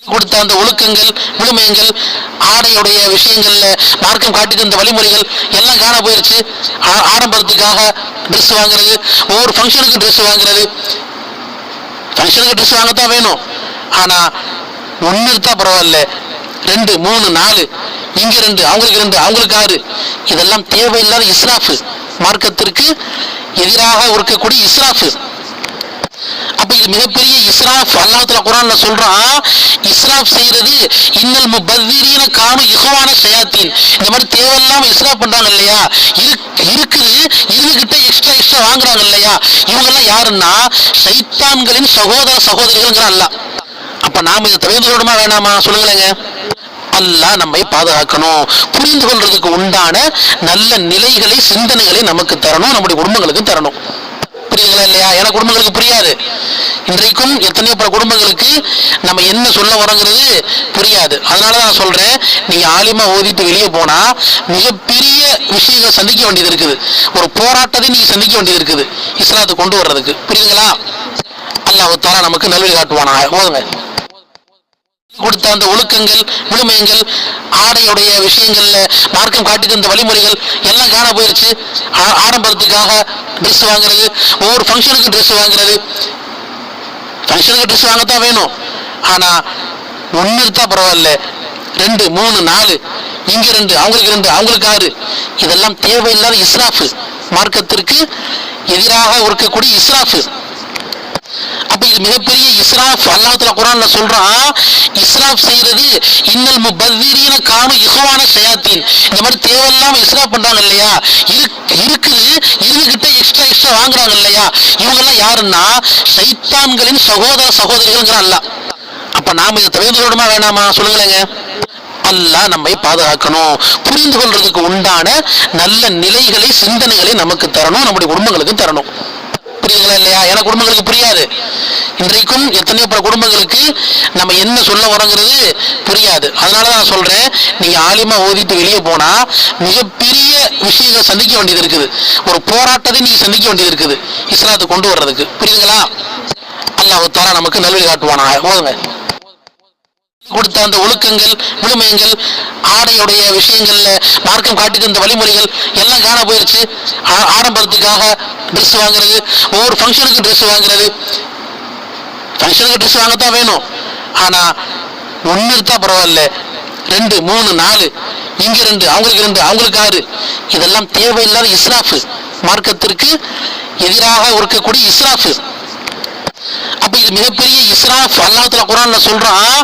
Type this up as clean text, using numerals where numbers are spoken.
கொடுத்த அந்த ஒழுக்கங்கள் விழுமையங்கள் ஆடையுடைய விஷயங்கள்ல மார்க்கம் காட்டி தந்த வழிமுறைகள் எல்லாம் காண போயிருச்சு. ஆடம்பரத்துக்காக ட்ரெஸ் வாங்குறது, ஒவ்வொரு ஃபங்க்ஷனுக்கு ட்ரெஸ் வாங்குறது, ஃபங்க்ஷனுக்கு ட்ரெஸ் வாங்கத்தான் வேணும். ஆனா ஒன்னு இருந்தா பரவாயில்ல, 2 3 4 இங்க 2 அவங்களுக்கு 2 அவங்களுக்கு 6, இதெல்லாம் தேவையில்லாத இஸ்ராஃபு, மார்க்கத்திற்கு எதிராக இருக்கக்கூடிய இஸ்ராஃபு. அப்ப இது மிகப்பெரிய இஸ்ராஃப். அல்லாஹ் தஆலா குர்ஆன்ல சொல்றான், இஸ்ராஃப் செய்யறது இன்னல் முபذிரீன கானு இஹ்வான ஷயாத்தீன். இந்த மாதிரி தேவையில்லாம இஸ்ராஃப் பண்றாங்க இல்லையா, இருக்குது இதுகிட்ட எக்ஸ்ட்ரா வாங்குறாங்க இல்லையா, இவங்க எல்லாம் யாருன்னா ஷைத்தான்களின் சகோதர சகோதரிகள் அல்லாஹ். அப்ப நாம இதை தவிர்த்து விடமா வேணாமா சொல்லுங்களேங்க. அல்லாஹ் நம்மை பாதுகாக்கணும். புரிந்து கொள்றதுக்கு உண்டான நல்ல நிலைகளை சிந்தனைகளை நமக்கு தரணும், நம்முடைய குடும்பங்களுக்கு தரணும். புரியுதுங்களா இல்லையா? எனக்கு குடும்பங்களுக்கு புரியாது. இன்றைக்கும் எத்தனையோ பல குடும்பங்களுக்கு நம்ம என்ன சொல்ல வரோங்கிறது புரியாது. அதனாலதான் நான் சொல்றேன், நீங்க ஆலிமா ஓதிட்டு வெளியே போனா மிகப்பெரிய விஷயங்களை சந்திக்க வேண்டியது இருக்குது. ஒரு போராட்டத்தை நீங்க சந்திக்க வேண்டியது இருக்குது இஸ்லாத்தை கொண்டு வர்றதுக்கு. புரியுதுங்களா? அல்லாஹ் தஆலா நமக்கு நல்வழி காட்டுவானா. ஓதுங்க. கொடுத்த அந்த ஒழுக்கங்கள் விழுமையங்கள் ஆடையுடைய விஷயங்கள்ல மார்க்கம் காட்டி தந்த வழிமுறைகள் எல்லாம் காண போயிருச்சு. ஆடம்பரத்துக்காக ட்ரெஸ் வாங்குறது, ஒவ்வொரு ஃபங்க்ஷனுக்கு ட்ரெஸ் வாங்குறது, ஃபங்க்ஷனுக்கு ட்ரெஸ் வாங்கத்தான் வேணும். ஆனா ஒன்னு இருந்தா பரவாயில்ல, 2 3 4 இங்க 2 அவங்களுக்கு 2 அவங்களுக்கு 6, இதெல்லாம் தேவையில்லாத இஸ்ராஃபு, மார்க்கத்திற்கு எதிராக இருக்கக்கூடிய இஸ்ராஃபு. அப்ப இது மிகப்பெரிய இஸ்ராஃப். அல்லாஹ் தஆலா குர்ஆன்ல சொல்றான், இஸ்ராஃப் செய்யறது இன்னல் முபذிரீன கானு இஹ்வான ஷயாத்தீன். இந்த மாதிரி தேவையில்லாம இஸ்ராஃப் பண்றாங்க இல்லையா, இருக்குது இதுகிட்ட எக்ஸ்ட்ரா வாங்குறாங்க இல்லையா, இவங்க எல்லாம் யாருன்னா ஷைத்தான்களின் சகோதர சகோதரிகள் அல்லாஹ். அப்ப நாம இதை தவிர்த்து விடமா வேணாமா சொல்லுங்களேங்க. அல்லாஹ் நம்மை பாதுகாக்கணும். புரிந்து கொள்றதுக்கு உண்டான நல்ல நிலைகளை சிந்தனைகளை நமக்கு தரணும், நம்முடைய குடும்பங்களுக்கு தரணும். புரியுதுங்களா இல்லையா? எனக்கு குடும்பங்களுக்கு புரியாது. இன்றைக்கும் எத்தனையோ பல குடும்பங்களுக்கு நம்ம என்ன சொல்ல வரோங்கிறது புரியாது. அதனாலதான் நான் சொல்றேன், நீங்க ஆலிமா ஓதிட்டு வெளியே போனா மிகப்பெரிய விஷயங்களை சந்திக்க வேண்டியது இருக்குது. ஒரு போராட்டத்தை நீங்க சந்திக்க வேண்டியது இருக்குது இஸ்லாத்தை கொண்டு வர்றதுக்கு. புரியுதுங்களா? அல்லாஹ் தஆலா நமக்கு நல்வழி காட்டுவானா. ஓதுங்க. கொடுத்த அந்த ஒழுக்கங்கள் விழுமையங்கள் ஆடையுடைய விஷயங்கள்ல மார்க்கம் காட்டி தந்த வழிமுறைகள் எல்லாம் காண போயிருச்சு. ஆடம்பரத்துக்காக ட்ரெஸ் வாங்குறது, ஒவ்வொரு ஃபங்க்ஷனுக்கு ட்ரெஸ் வாங்குறது, ஃபங்க்ஷனுக்கு ட்ரெஸ் வாங்கத்தான் வேணும். ஆனா ஒன்னு இருந்தா பரவாயில்ல, 2 3 4 இங்க 2 அவங்களுக்கு 2 அவங்களுக்கு 6, இதெல்லாம் தேவையில்லாத இஸ்ராஃபு, மார்க்கத்திற்கு எதிராக இருக்கக்கூடிய இஸ்ராஃபு. அப்ப இது மிகப்பெரிய இஸ்ராஃப். அல்லாஹ் தஆலா குர்ஆன்ல சொல்றான்,